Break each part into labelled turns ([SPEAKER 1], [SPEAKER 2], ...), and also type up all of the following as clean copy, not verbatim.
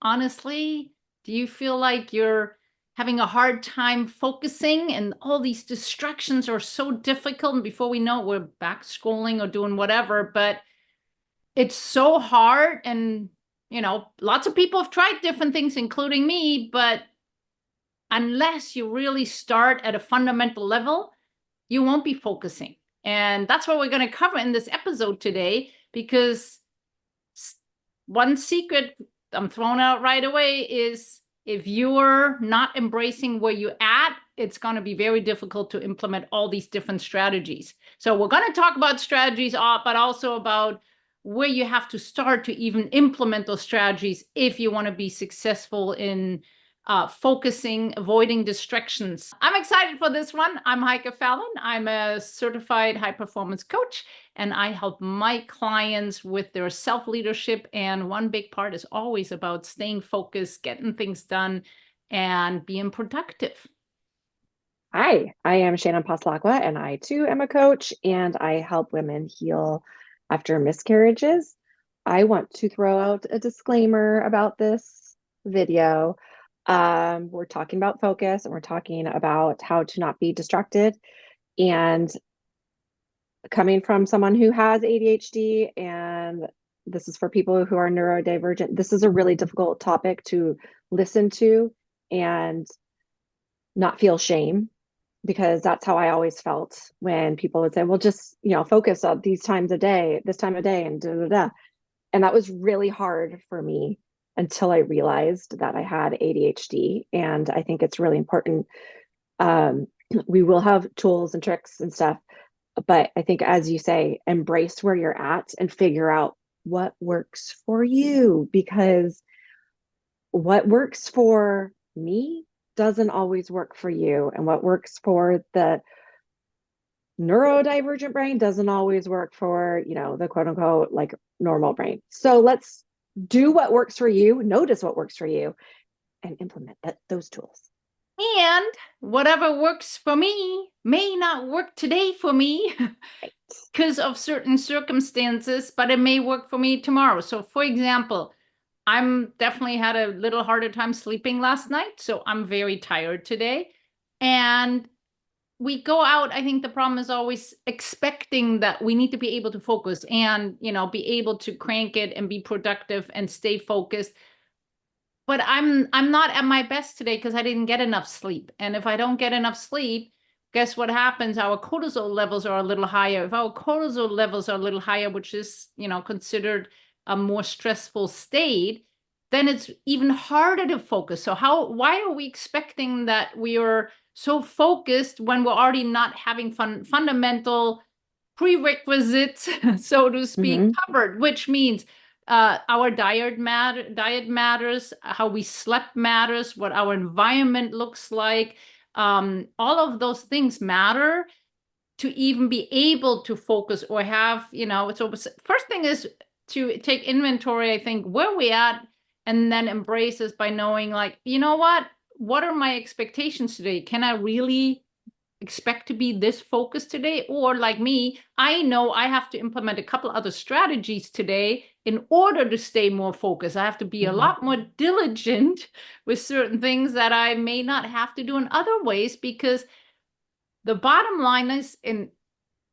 [SPEAKER 1] Honestly, do you feel like you're having a hard time focusing and all these distractions are so difficult? And before we know it, we're back scrolling or doing whatever, but it's so hard. And, lots of people have tried different things, including me, but unless you really start at a fundamental level, you won't be focusing. And that's what we're going to cover in this episode today, because one secret I'm throwing out right away is if you're not embracing where you're at, it's going to be very difficult to implement all these different strategies. So we're going to talk about strategies, but also about where you have to start to even implement those strategies if you want to be successful in focusing, avoiding distractions. I'm excited for this one. I'm Heike Fallon. I'm a certified high performance coach, and I help my clients with their self-leadership. And one big part is always about staying focused, getting things done, and being productive.
[SPEAKER 2] Hi, I am Shannon Passalacqua, and I too am a coach, and I help women heal after miscarriages. I want to throw out a disclaimer about this video. We're talking about focus, and we're talking about how to not be distracted. And coming from someone who has ADHD, and this is for people who are neurodivergent, this is a really difficult topic to listen to and not feel shame, because that's how I always felt when people would say, well, just, focus on these times a day, this time of day, and da da da. And that was really hard for me until I realized that I had ADHD. And I think it's really important. We will have tools and tricks and stuff, but I think, as you say, embrace where you're at and figure out what works for you, because what works for me doesn't always work for you. And what works for the neurodivergent brain doesn't always work for, the quote unquote, like, normal brain. So let's do what works for you, notice what works for you, and implement those tools.
[SPEAKER 1] And whatever works for me may not work today for me because of certain circumstances, but it may work for me tomorrow. So, for example, I'm definitely had a little harder time sleeping last night, so I'm very tired today. And we go out, I think the problem is always expecting that we need to be able to focus and, be able to crank it and be productive and stay focused. But I'm not at my best today because I didn't get enough sleep. And if I don't get enough sleep, guess what happens? Our cortisol levels are a little higher. If our cortisol levels are a little higher, which is, considered a more stressful state, then it's even harder to focus. So why are we expecting that we are so focused when we're already not having fundamental prerequisites, so to speak,
[SPEAKER 2] Mm-hmm.
[SPEAKER 1] covered, which means our diet matters, how we slept matters, what our environment looks like. All of those things matter to even be able to focus or have, so first thing is to take inventory, I think, where we at, and then embrace this by knowing, like, what are my expectations today? Can I really expect to be this focused today? Or like me, I know I have to implement a couple other strategies today in order to stay more focused. I have to be a lot more diligent with certain things that I may not have to do in other ways, because the bottom line is, in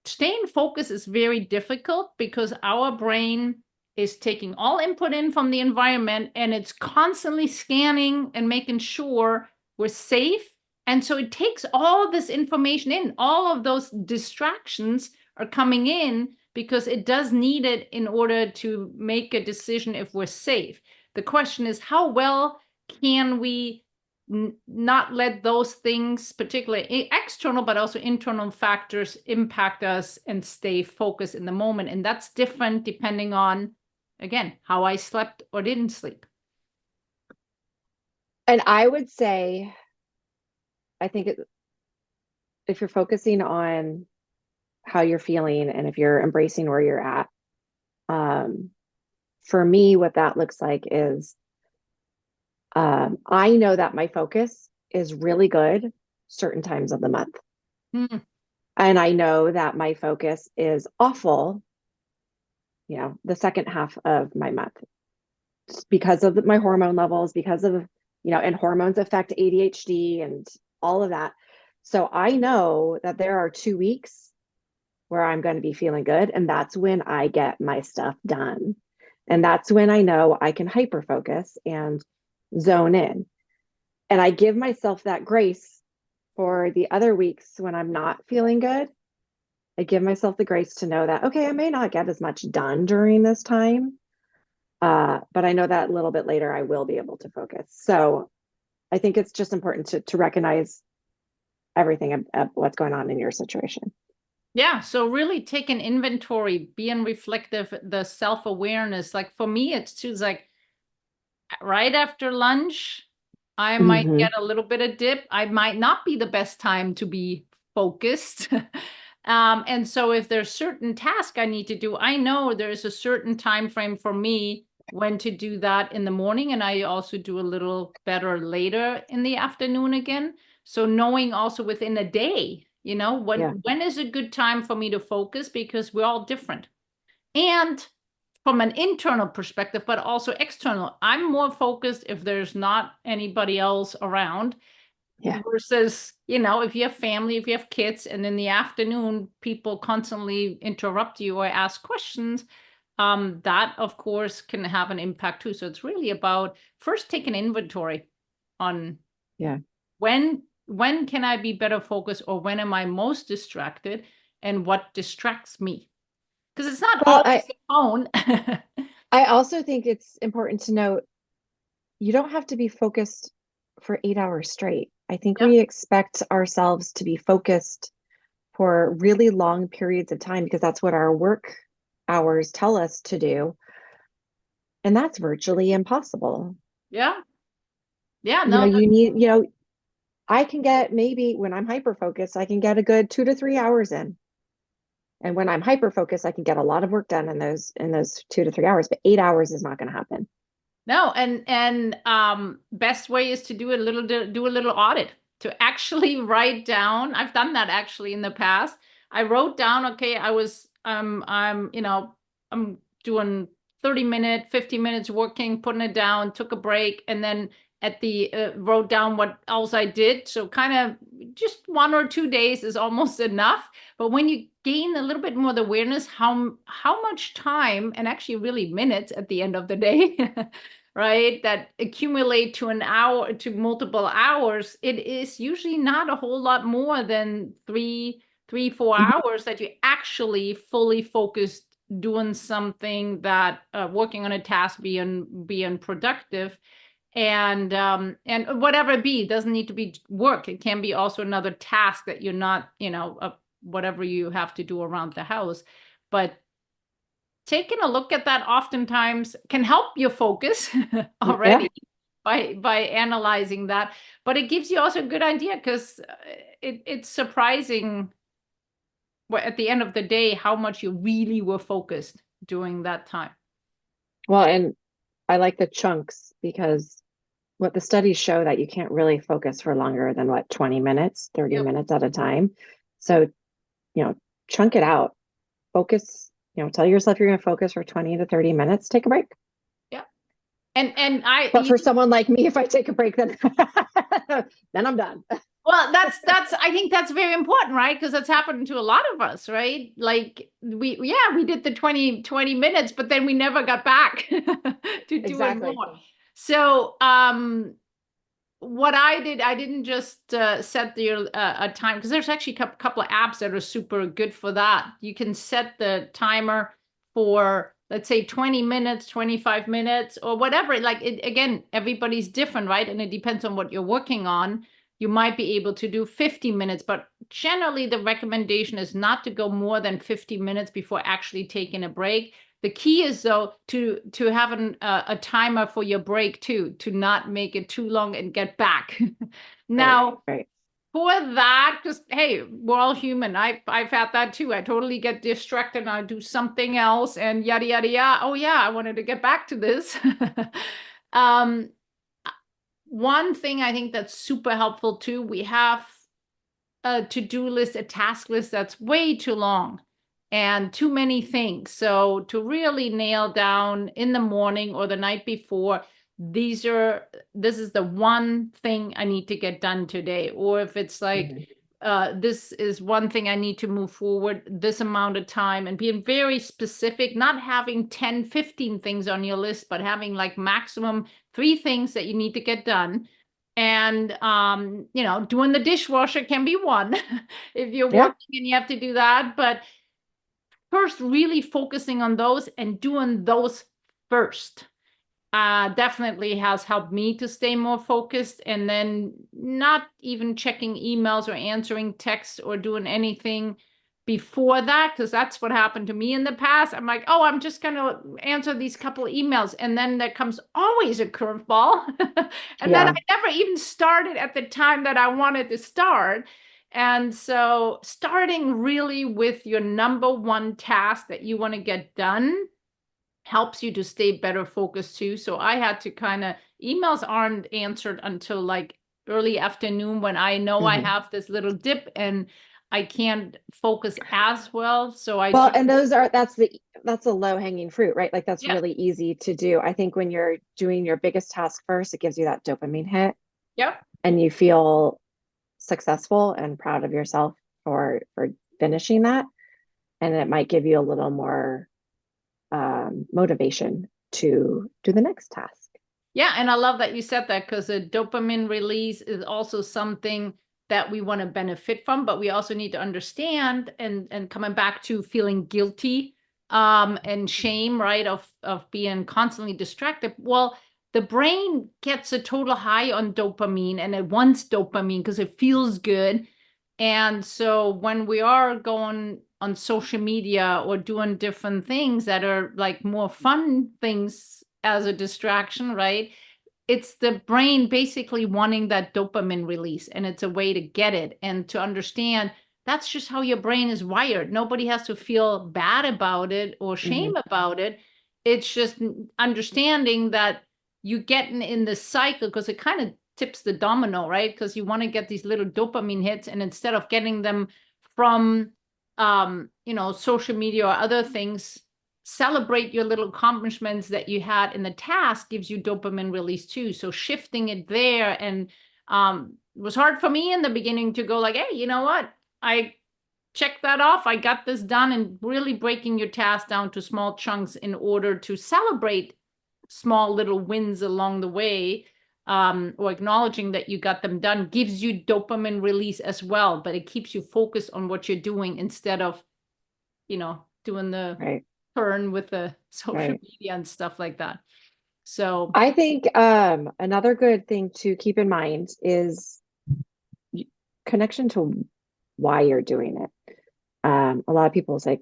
[SPEAKER 1] staying focused is very difficult because our brain is taking all input in from the environment, and it's constantly scanning and making sure we're safe. And so it takes all of this information in, all of those distractions are coming in because it does need it in order to make a decision if we're safe. The question is, how well can we not let those things, particularly external, but also internal factors, impact us and stay focused in the moment? And that's different depending on, again, how I slept or didn't sleep.
[SPEAKER 2] And I would say, I think if you're focusing on how you're feeling and if you're embracing where you're at, for me, what that looks like is, I know that my focus is really good certain times of the month.
[SPEAKER 1] Mm.
[SPEAKER 2] And I know that my focus is awful, the second half of my month. because of my hormone levels, because of, and hormones affect ADHD and all of that. So I know that there are 2 weeks where I'm going to be feeling good. And that's when I get my stuff done. And that's when I know I can hyper focus and zone in. And I give myself that grace for the other weeks when I'm not feeling good. I give myself the grace to know that, okay, I may not get as much done during this time, but I know that a little bit later I will be able to focus. So I think it's just important to recognize everything of what's going on in your situation.
[SPEAKER 1] Yeah, so really take an inventory, being reflective, the self-awareness. Like for me, it's too like right after lunch, I might
[SPEAKER 2] Mm-hmm.
[SPEAKER 1] get a little bit of dip. I might not be the best time to be focused. And so if there's certain task I need to do, I know there's a certain time frame for me when to do that in the morning, and I also do a little better later in the afternoon again. So knowing also within a day,
[SPEAKER 2] Yeah.
[SPEAKER 1] when is a good time for me to focus, because we're all different. And from an internal perspective, but also external, I'm more focused if there's not anybody else around
[SPEAKER 2] Yeah.
[SPEAKER 1] versus, if you have family, if you have kids, and in the afternoon, people constantly interrupt you or ask questions, that of course can have an impact too. So it's really about first taking inventory on
[SPEAKER 2] Yeah.
[SPEAKER 1] when can I be better focused, or when am I most distracted, and what distracts me? Because it's not
[SPEAKER 2] Well,
[SPEAKER 1] always the phone.
[SPEAKER 2] I also think it's important to note you don't have to be focused for 8 hours straight. I think
[SPEAKER 1] Yep.
[SPEAKER 2] we expect ourselves to be focused for really long periods of time because that's what our work hours tell us to do. And that's virtually impossible.
[SPEAKER 1] Yeah. Yeah.
[SPEAKER 2] You know,
[SPEAKER 1] No.
[SPEAKER 2] you need, you know, I can get maybe when I'm hyper focused, I can get a good 2 to 3 hours in. And when I'm hyper focused, I can get a lot of work done in those 2 to 3 hours, but 8 hours is not going to happen.
[SPEAKER 1] No, and best way is to do a little audit, to actually write down. I've done that actually in the past. I wrote down, okay, I'm doing 30 minute, 50 minutes working, putting it down, took a break, and then at the wrote down what else I did. So kind of just 1 or 2 days is almost enough. But when you gain a little bit more the awareness, how much time, and actually really minutes at the end of the day right, that accumulate to an hour, to multiple hours, it is usually not a whole lot more than 4 hours that you actually fully focused doing something, that working on a task, being productive. And whatever it be, it doesn't need to be work. It can be also another task that you're not, whatever you have to do around the house. But taking a look at that oftentimes can help you focus
[SPEAKER 2] Yeah.
[SPEAKER 1] already by analyzing that. But it gives you also a good idea, because it's surprising at the end of the day how much you really were focused during that time.
[SPEAKER 2] Well, and I like the chunks because what the studies show that you can't really focus for longer than what, 20 minutes, 30
[SPEAKER 1] Yep.
[SPEAKER 2] minutes at a time. So, you know, chunk it out. Focus, tell yourself you're going to focus for 20 to 30 minutes, take a break.
[SPEAKER 1] Yeah. And I
[SPEAKER 2] But for someone like me, if I take a break, then then I'm done.
[SPEAKER 1] well, that's I think that's very important, right? Because that's happened to a lot of us, right? Like we did the 20 minutes, but then we never got back to doing
[SPEAKER 2] Exactly.
[SPEAKER 1] more. So what I did, I didn't just set a time, because there's actually a couple of apps that are super good for that. You can set the timer for, let's say, 20 minutes, 25 minutes, or whatever. Like again, everybody's different, right? And it depends on what you're working on. You might be able to do 50 minutes, but generally the recommendation is not to go more than 50 minutes before actually taking a break. The key is, though, to have a timer for your break too, to not make it too long and get back.
[SPEAKER 2] Right.
[SPEAKER 1] Now,
[SPEAKER 2] Right.
[SPEAKER 1] for that, just hey, we're all human. I've had that too. I totally get distracted and I do something else and yada yada yada. Oh yeah, I wanted to get back to this. um, One thing I think that's super helpful too, we have a to-do list, a task list that's way too long. and too many things. So to really nail down in the morning or the night before, this is the one thing I need to get done today. Or if it's like, this is one thing I need to move forward this amount of time, and being very specific, not having 10, 15 things on your list, but having like maximum 3 things that you need to get done. And, doing the dishwasher can be one if you're
[SPEAKER 2] Yeah.
[SPEAKER 1] working and you have to do that. But first, really focusing on those and doing those first definitely has helped me to stay more focused, and then not even checking emails or answering texts or doing anything before that, because that's what happened to me in the past. I'm like, oh, I'm just going to answer these couple of emails, and then there comes always a curveball. And then I
[SPEAKER 2] Yeah.
[SPEAKER 1] never even started at the time that I wanted to start. And so starting really with your number one task that you want to get done helps you to stay better focused too. So I had to emails aren't answered until like early afternoon, when I know I have this little dip and I can't focus as well. So I
[SPEAKER 2] Well,
[SPEAKER 1] do.
[SPEAKER 2] and that's a low hanging fruit, right? Like that's
[SPEAKER 1] Yeah.
[SPEAKER 2] really easy to do. I think when you're doing your biggest task first, it gives you that dopamine hit
[SPEAKER 1] Yep.
[SPEAKER 2] and you feel successful and proud of yourself for finishing that. And it might give you a little more motivation to do the next task.
[SPEAKER 1] Yeah, and I love that you said that, because the dopamine release is also something that we want to benefit from, but we also need to understand, and coming back to feeling guilty and shame, right, of being constantly distracted. Well, the brain gets a total high on dopamine, and it wants dopamine because it feels good. And so when we are going on social media or doing different things that are like more fun things as a distraction, right? It's the brain basically wanting that dopamine release, and it's a way to get it and to understand that's just how your brain is wired. Nobody has to feel bad about it or shame about it. It's just understanding that you getting in the cycle, because it kind of tips the domino, right? Because you want to get these little dopamine hits, and instead of getting them from social media or other things, celebrate your little accomplishments that you had in the task gives you dopamine release too. So shifting it there, and it was hard for me in the beginning to go like, hey, you know what? I checked that off. I got this done, and really breaking your task down to small chunks in order to celebrate small little wins along the way, or acknowledging that you got them done, gives you dopamine release as well, but it keeps you focused on what you're doing instead of, doing the
[SPEAKER 2] Right.
[SPEAKER 1] turn with the social
[SPEAKER 2] Right.
[SPEAKER 1] media and stuff like that. So,
[SPEAKER 2] I think another good thing to keep in mind is connection to why you're doing it. A lot of people say,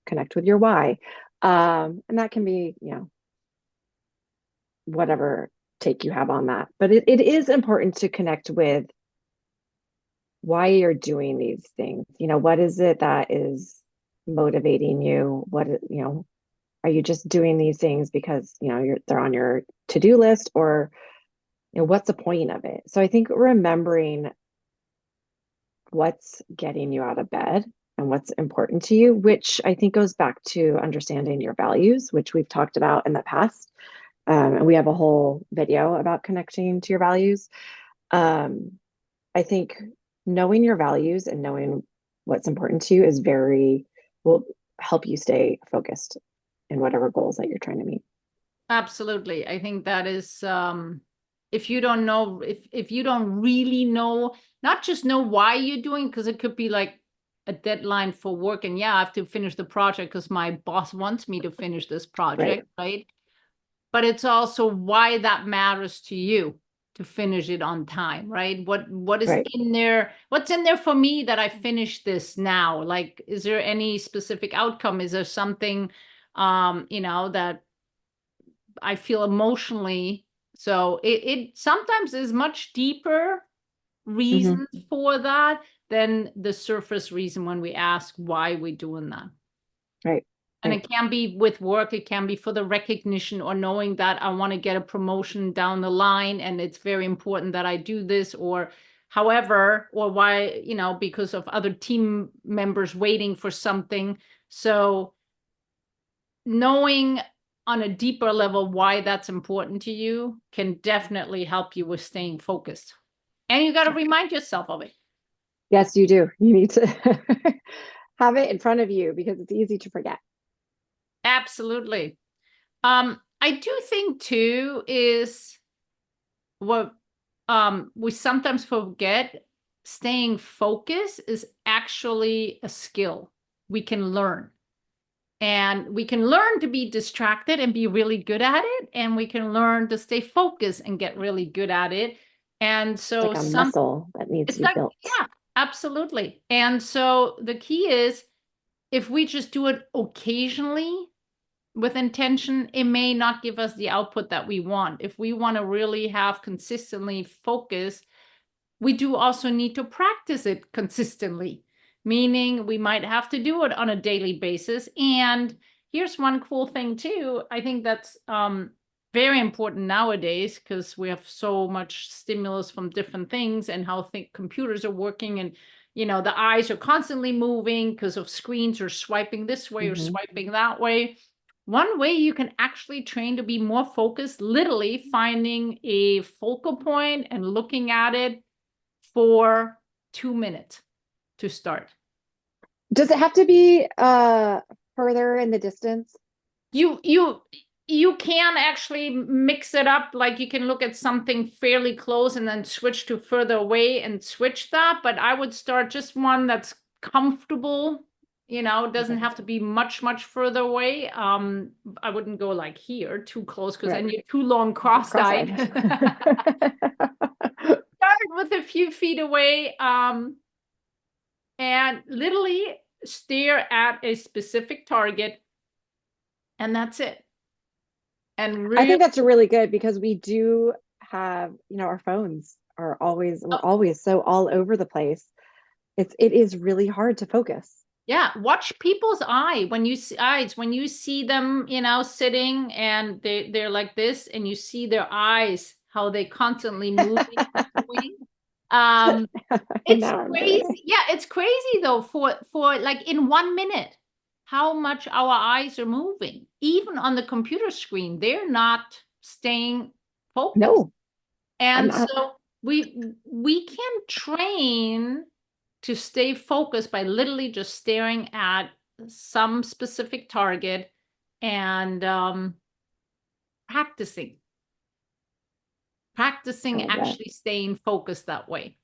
[SPEAKER 2] connect with your why. And that can be, whatever take you have on that. But it is important to connect with why you're doing these things. What is it that is motivating you? Are you just doing these things because, they're on your to-do list, or, what's the point of it? So I think remembering what's getting you out of bed and what's important to you, which I think goes back to understanding your values, which we've talked about in the past. And we have a whole video about connecting to your values. I think knowing your values and knowing what's important to you will help you stay focused in whatever goals that you're trying to meet.
[SPEAKER 1] absolutely. I think that is, if you don't know, if you don't really know, not just know why you're doing, because it could be like a deadline for work, and yeah, I have to finish the project because my boss wants me to finish this
[SPEAKER 2] Right.
[SPEAKER 1] project, right? But it's also why that matters to you to finish it on time, right? What is
[SPEAKER 2] Right.
[SPEAKER 1] in there? What's in there for me that I finish this now? Like, is there any specific outcome? Is there something, that I feel emotionally? So it sometimes is much deeper
[SPEAKER 2] Mm-hmm.
[SPEAKER 1] reasons for that than the surface reason when we ask why we're doing that.
[SPEAKER 2] Right.
[SPEAKER 1] And
[SPEAKER 2] Right.
[SPEAKER 1] it can be with work, it can be for the recognition or knowing that I want to get a promotion down the line, and it's very important that I do this, or however, or why, because of other team members waiting for something. So knowing on a deeper level why that's important to you can definitely help you with staying focused. And you got to remind yourself of it.
[SPEAKER 2] Yes, you do. You need to have it in front of you because it's easy to forget.
[SPEAKER 1] Absolutely. I do think too is what we sometimes forget, staying focused is actually a skill we can learn. And we can learn to be distracted and be really good at it. And we can learn to stay focused and get really good at it. And so
[SPEAKER 2] It's like a muscle that needs
[SPEAKER 1] it's
[SPEAKER 2] to be
[SPEAKER 1] like,
[SPEAKER 2] built.
[SPEAKER 1] yeah, absolutely. And so the key is if we just do it occasionally with intention, it may not give us the output that we want. If we want to really have consistently focus, we do also need to practice it consistently, meaning we might have to do it on a daily basis. And here's one cool thing too. I think that's very important nowadays because we have so much stimulus from different things and how computers are working, and the eyes are constantly moving because of screens or swiping this way or swiping that way. One way you can actually train to be more focused, literally finding a focal point and looking at it for 2 minutes to start.
[SPEAKER 2] Does it have to be further in the distance?
[SPEAKER 1] You can actually mix it up, like you can look at something fairly close and then switch to further away and switch that, but I would start just one that's comfortable. It doesn't have to be much further away. I wouldn't go like here too close because then you're too long cross-eyed. Start with a few feet away, and literally stare at a specific target, and that's it. And
[SPEAKER 2] I think that's really good because we do have, our phones are always, we're always so all over the place. It is really hard to focus.
[SPEAKER 1] Yeah, watch people's when you see them, sitting and they're like this, and you see their eyes, how they constantly moving. It's crazy. Yeah, it's crazy though, for like in 1 minute, how much our eyes are moving. Even on the computer screen, they're not staying focused.
[SPEAKER 2] No.
[SPEAKER 1] And so we can train to stay focused by literally just staring at some specific target and practicing actually staying focused that way.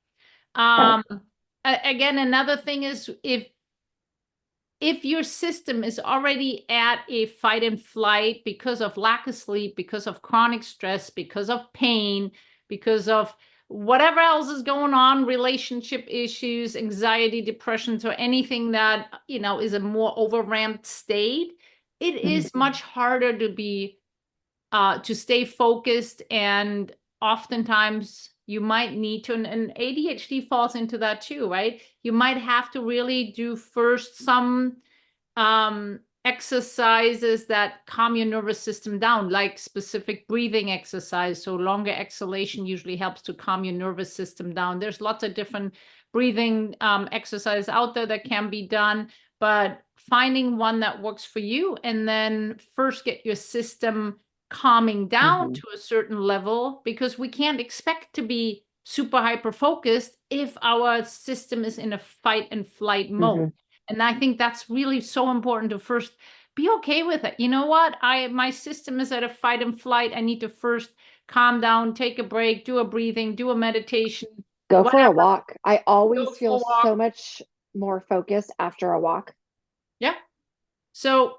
[SPEAKER 1] Again, another thing is if your system is already at a fight and flight because of lack of sleep, because of chronic stress, because of pain, because of whatever else is going on, relationship issues, anxiety, depressions, or anything that, is a more overramped state, it is much harder to stay focused. And oftentimes you might need to, and ADHD falls into that too, right? You might have to really do first some exercises that calm your nervous system down, like specific breathing exercise. So longer exhalation usually helps to calm your nervous system down. There's lots of different breathing exercises out there that can be done, but finding one that works for you, and then first get your system calming down to a certain level, because we can't expect to be super hyper focused if our system is in a fight and flight mode. And I think that's really so important to first be okay with it. You know what? My system is at a fight and flight. I need to first calm down, take a break, do a breathing, do a meditation.
[SPEAKER 2] Go for a walk. I always feel so much more focused after a walk.
[SPEAKER 1] Yeah. So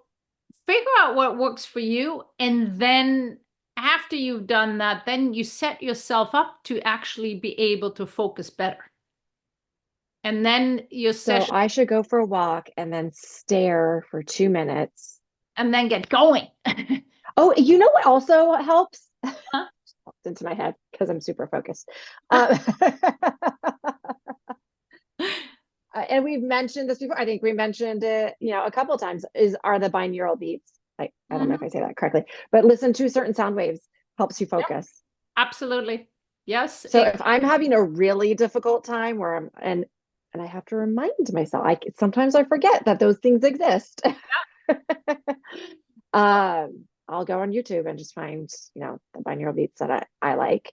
[SPEAKER 1] figure out what works for you, and then after you've done that, then you set yourself up to actually be able to focus better. And then your session.
[SPEAKER 2] So I should go for a walk and then stare for 2 minutes.
[SPEAKER 1] And then get going.
[SPEAKER 2] Oh, you know what also helps? Huh? Popped into my head because I'm super focused. And we've mentioned this before. I think we mentioned it, a couple of times, are the binaural beats. I don't know if I say that correctly, but listen to certain sound waves helps you focus.
[SPEAKER 1] Yep. Absolutely. Yes.
[SPEAKER 2] So if I'm having a really difficult time where and I have to remind myself, sometimes I forget that those things exist. I'll go on YouTube and just find, the binaural beats that I like.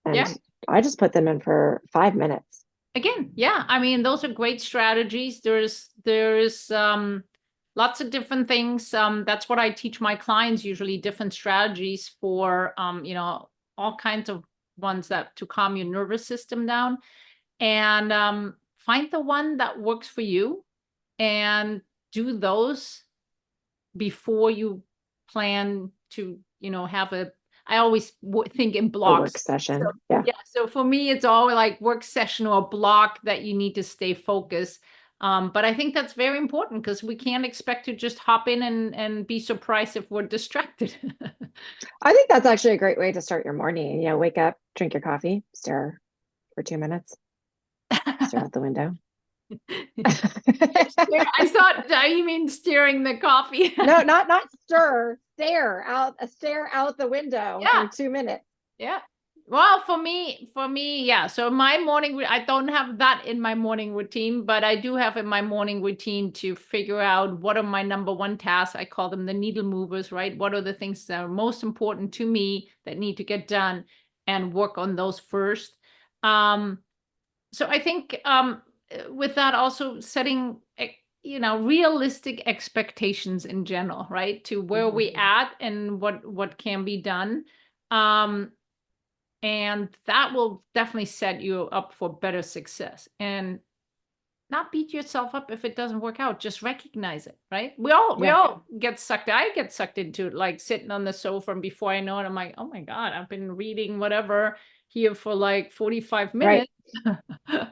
[SPEAKER 2] And
[SPEAKER 1] Yeah.
[SPEAKER 2] I just put them in for 5 minutes.
[SPEAKER 1] Again, yeah. I mean, those are great strategies. There's lots of different things. That's what I teach my clients usually, different strategies for all kinds of ones that to calm your nervous system down. And find the one that works for you and do those before you plan to, have I always think in
[SPEAKER 2] A work
[SPEAKER 1] blocks. So,
[SPEAKER 2] session. Yeah.
[SPEAKER 1] yeah. So for me, it's all like work session or block that you need to stay focused. But I think that's very important because we can't expect to just hop in and be surprised if we're distracted.
[SPEAKER 2] I think that's actually a great way to start your morning. Wake up, drink your coffee, stare for 2 minutes, stare out the window.
[SPEAKER 1] I thought you mean steering the coffee.
[SPEAKER 2] No, not stir, stare out the window
[SPEAKER 1] Yeah.
[SPEAKER 2] for 2 minutes.
[SPEAKER 1] Yeah. Well, for me, yeah. So my morning, I don't have that in my morning routine, but I do have in my morning routine to figure out what are my number one tasks. I call them the needle movers, right? What are the things that are most important to me that need to get done and work on those first. Um, so I think with that also setting, realistic expectations in general, right? To where
[SPEAKER 2] Mhm.
[SPEAKER 1] we at and what can be done. Um, and that will definitely set you up for better success and not beat yourself up if it doesn't work out. Just recognize it, right? We
[SPEAKER 2] Yeah.
[SPEAKER 1] all get sucked. I get sucked into it, like sitting on the sofa, and before I know it, I'm like, oh my God, I've been reading whatever here for like 45
[SPEAKER 2] Right.
[SPEAKER 1] minutes.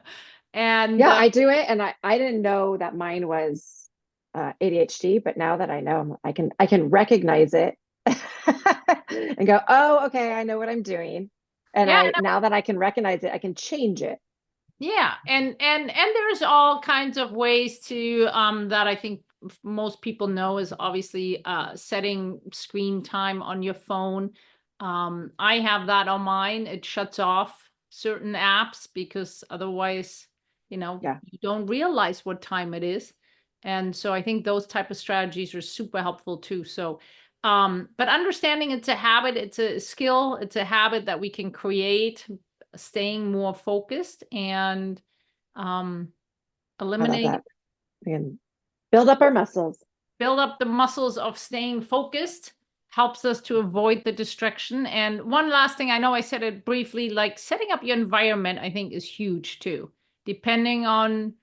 [SPEAKER 1] And
[SPEAKER 2] Yeah, I do it, and I didn't know that mine was ADHD, but now that I know, I can recognize it and go, oh, okay, I know what I'm doing. And
[SPEAKER 1] yeah,
[SPEAKER 2] I now that I can recognize it, I can change it.
[SPEAKER 1] yeah, and there's all kinds of ways to that I think most people know is obviously setting screen time on your phone. I have that on mine. It shuts off certain apps because otherwise,
[SPEAKER 2] Yeah.
[SPEAKER 1] you don't realize what time it is. And so I think those type of strategies are super helpful too. So but understanding it's a habit, it's a skill, it's a habit that we can create, staying more focused and um,
[SPEAKER 2] I love
[SPEAKER 1] eliminate,
[SPEAKER 2] that. We can build up our muscles.
[SPEAKER 1] build up the muscles of staying focused, helps us to avoid the distraction. And one last thing, I know I said it briefly, like setting up your environment, I think is huge too. Depending on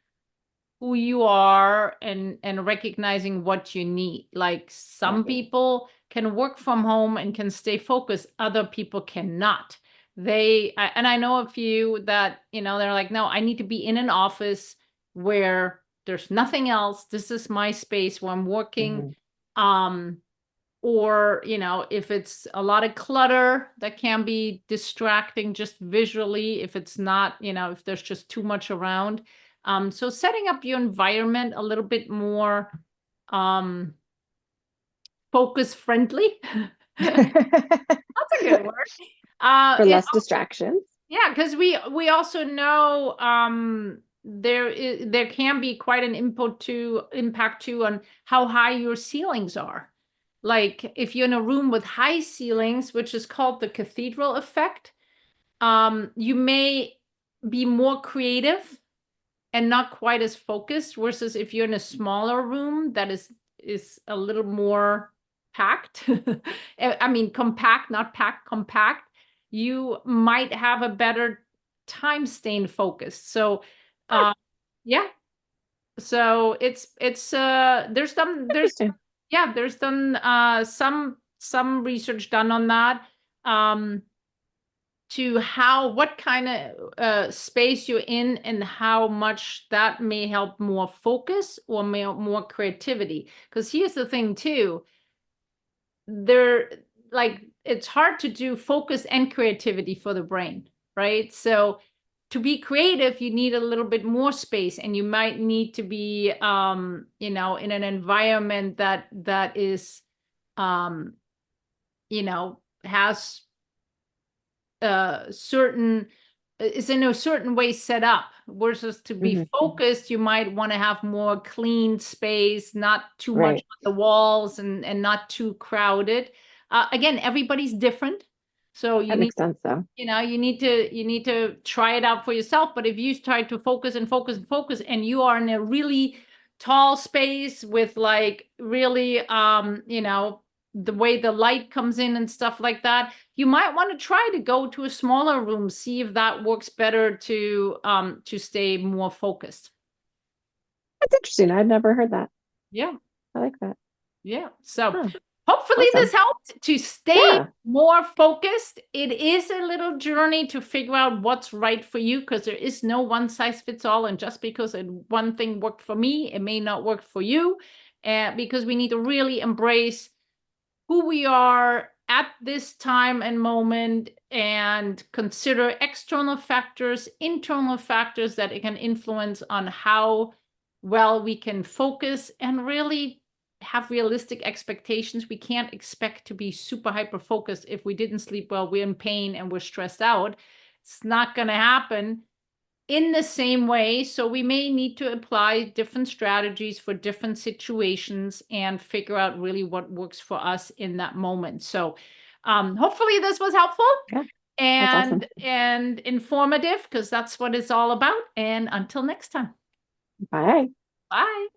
[SPEAKER 1] who you are and recognizing what you need. Like
[SPEAKER 2] Yeah.
[SPEAKER 1] some people can work from home and can stay focused, other people cannot. And I know a few that, they're like, no, I need to be in an office where there's nothing else. This is my space where I'm working.
[SPEAKER 2] Hmm.
[SPEAKER 1] Um, or, if it's a lot of clutter that can be distracting just visually, if it's not, if there's just too much around. So setting up your environment a little bit more um, focus friendly. That's a good word.
[SPEAKER 2] For
[SPEAKER 1] It,
[SPEAKER 2] less distractions.
[SPEAKER 1] yeah, because we also know there can be quite an impact too on how high your ceilings are. Like if you're in a room with high ceilings, which is called the cathedral effect, you may be more creative and not quite as focused versus if you're in a smaller room that is a little more packed. I mean compact, not packed, compact. You might have a better time staying focused. So
[SPEAKER 2] Huh,
[SPEAKER 1] yeah. So it's there's
[SPEAKER 2] interesting.
[SPEAKER 1] yeah, there's done some research done on that. Um to what kind of space you're in and how much that may help more focus or more creativity. Because here's the thing too, there like it's hard to do focus and creativity for the brain, right? So to be creative, you need a little bit more space and you might need to be in an environment that is has certain is in a certain way set up, versus to be focused, you might want to have more clean space, not too much on the walls, and not too crowded. Again, everybody's different, so you
[SPEAKER 2] That
[SPEAKER 1] need,
[SPEAKER 2] makes sense though.
[SPEAKER 1] you need to try it out for yourself. But if you try to focus and focus and focus, and you are in a really tall space with like really the way the light comes in and stuff like that, you might want to try to go to a smaller room, see if that works better to stay more focused.
[SPEAKER 2] That's interesting. I'd never heard that.
[SPEAKER 1] Yeah.
[SPEAKER 2] I like that.
[SPEAKER 1] Yeah. So
[SPEAKER 2] Huh.
[SPEAKER 1] hopefully
[SPEAKER 2] Awesome.
[SPEAKER 1] this helped to stay
[SPEAKER 2] Yeah.
[SPEAKER 1] more focused. It is a little journey to figure out what's right for you, because there is no one size fits all. And just because one thing worked for me, it may not work for you. Because we need to really embrace who we are at this time and moment, and consider external factors, internal factors that it can influence on how well we can focus, and really have realistic expectations. We can't expect to be super hyper focused if we didn't sleep well, we're in pain, and we're stressed out. It's not going to happen in the same way. So we may need to apply different strategies for different situations and figure out really what works for us in that moment. So hopefully this was helpful.
[SPEAKER 2] Yeah, that's awesome.
[SPEAKER 1] And informative, because that's what it's all about. And until next time.
[SPEAKER 2] Bye.
[SPEAKER 1] Bye.